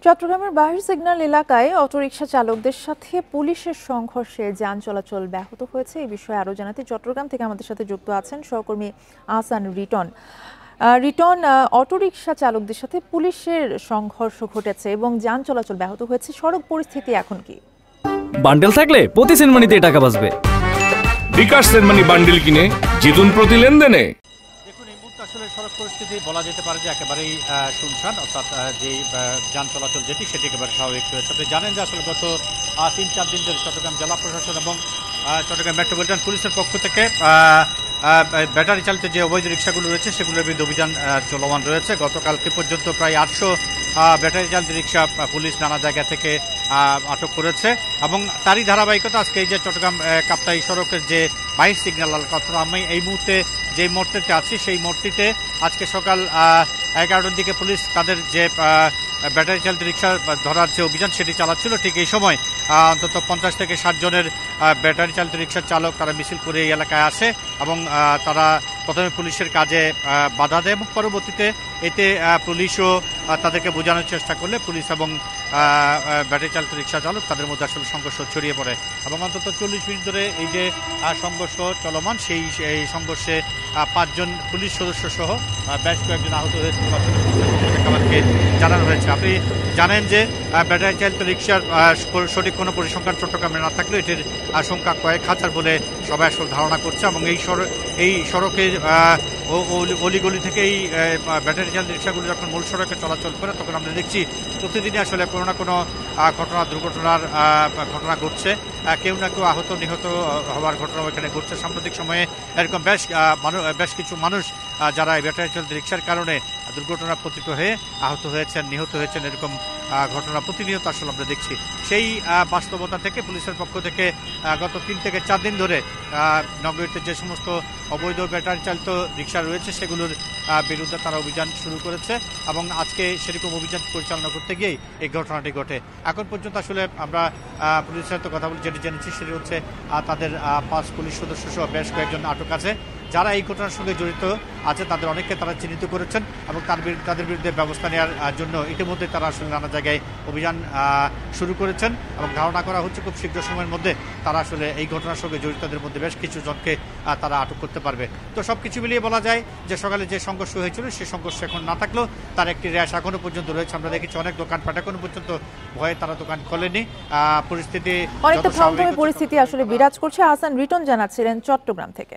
চট্টগ্রামের বাহির সিগন্যাল এলাকায় অটোরিকশা চালকদের সাথে পুলিশের সংঘর্ষে যান চলাচল ব্যাহত হয়েছে। এই বিষয়ে আরো জানাতে চট্টগ্রাম থেকে আমাদের সাথে যুক্ত আছেন সহকর্মী আহসান রিটন। অটোরিকশা চালকদের সাথে পুলিশের সংঘর্ষ ঘটেছে এবং যান চলাচল ব্যাহত হয়েছে। সড়ক পরিস্থিতি এখন কি? বান্ডেল থাকলে প্রতি সেনমানিতে টাকা বাঁচবে। বিকাশ সেনমানি বান্ডেল কিনে জিতুন প্রতি লেনদেনে। আসলে সড়ক পরিস্থিতি বলা যেতে পারে যে একেবারেই শুনশান, অর্থাৎ যে যান চলাচল যেটি সেটি একেবারে স্বাভাবিক রয়েছে। আপনি জানেন যে আসলে গত ৩-৪ দিন ধরে চট্টগ্রাম জেলা প্রশাসন এবং চট্টগ্রাম মেট্রোপলিটন পুলিশের পক্ষ থেকে ব্যাটারি চালিত যে অবৈধ রিক্সাগুলো রয়েছে সেগুলোর বিরুদ্ধে অভিযান চলমান রয়েছে। গতকালকে পর্যন্ত প্রায় ৮০০ ব্যাটারি চালিত রিক্সা পুলিশ নানা জায়গা থেকে আটক করেছে এবং তারই ধারাবাহিকতা আজকে এই যে চট্টগ্রাম কাপ্তাই সড়কের যে বাহির সিগন্যাল কথা আমি এই মুহূর্তে যে মোড়টিতে আছি সেই মোড়টিতে আজকে সকাল 11টার দিকে পুলিশ তাদের যে ব্যাটারি চালিত রিক্সা ধরার যে অভিযান সেটি চালাচ্ছিল। ঠিক এই সময় অন্তত ৫০ থেকে ৬০ জনের ব্যাটারি চালিত রিক্সার চালক তারা মিছিল করে এই এলাকায় আসে এবং তারা প্রথমে পুলিশের কাজে বাধা দেয় এবং পরবর্তীতে এতে পুলিশও তাদেরকে বোঝানোর চেষ্টা করলে পুলিশ এবং ব্যাটারি চালিত রিক্সা চালক তাদের মধ্যে আসলে সংঘর্ষ ছড়িয়ে পড়ে এবং অন্তত ৪০ মিনিট ধরে এই যে সংঘর্ষ চলমান সেই সংঘর্ষে ৫ জন পুলিশ সদস্য সহ বেশ কয়েকজন আহত হয়েছে আমাদেরকে জানানো হয়েছে। আপনি জানেন যে ব্যাটারি চালিত রিক্সার সঠিক কোনো পরিসংখ্যান চট্টগ্রামে না থাকলেও এটির সংখ্যা কয়েক হাজার বলে সবাই আসলে ধারণা করছে এবং এই সড়কে অলিগলি থেকে এই ব্যাটারি চালিত রিক্সাগুলি যখন মূল সড়কে চলাচল করে তখন আমরা দেখছি প্রতিদিনই আসলে কোনো না কোনো দুর্ঘটনার ঘটনা ঘটছে। কেউ না কেউ আহত নিহত হওয়ার ঘটনা এখানে ঘটছে। সাম্প্রতিক সময়ে এরকম বেশ কিছু মানুষ যারা এই ব্যাটারি চালিত রিক্সার কারণে দুর্ঘটনা পতিত হয়ে আহত হয়েছেন, নিহত হয়েছেন, এরকম ঘটনা প্রতিনিয়ত আসলে আমরা দেখছি। সেই বাস্তবতা থেকে পুলিশের পক্ষ থেকে গত ৩ থেকে ৪ দিন ধরে নগরীতে যে সমস্ত অবৈধ ব্যাটারি চালিত রিক্সা রয়েছে সেগুলোর বিরুদ্ধে তারা অভিযান শুরু করেছে এবং আজকে সেরকম অভিযান পরিচালনা করতে গিয়েই এই ঘটনাটি ঘটে। এখন পর্যন্ত আসলে আমরা পুলিশের সাথে কথা বলে যেটি জেনেছি সেটি হচ্ছে তাদের ৫ পুলিশ সদস্য সহ বেশ কয়েকজন আটক আছে যারা এই ঘটনার সঙ্গে জড়িত আছে। তাদের অনেককে তারা চিহ্নিত করেছেন এবং তাদের বিরুদ্ধে ব্যবস্থা নেওয়ার জন্য ইতিমধ্যে তারা আসলে নানা জায়গায় অভিযান শুরু করেছেন এবং ধারণা করা হচ্ছে খুব শীঘ্র সময়ের মধ্যে তারা আসলে এই ঘটনার সঙ্গে জড়িতদের মধ্যে বেশ কিছু জনকে তারা আটক করতে পারবে। তো সবকিছু মিলিয়ে বলা যায় যে সকালে যে সংঘর্ষ হয়েছিল সেই সংঘর্ষ এখন না থাকলেও তার একটি র্যাশ এখনো পর্যন্ত রয়েছে। আমরা দেখেছি অনেক দোকানপাট এখনো পর্যন্ত ভয়ে তারা দোকান খোলেনি। পরিস্থিতি আসলে বিরাজ করছে। আহসান রিটন জানাচ্ছিলেন চট্টগ্রাম থেকে।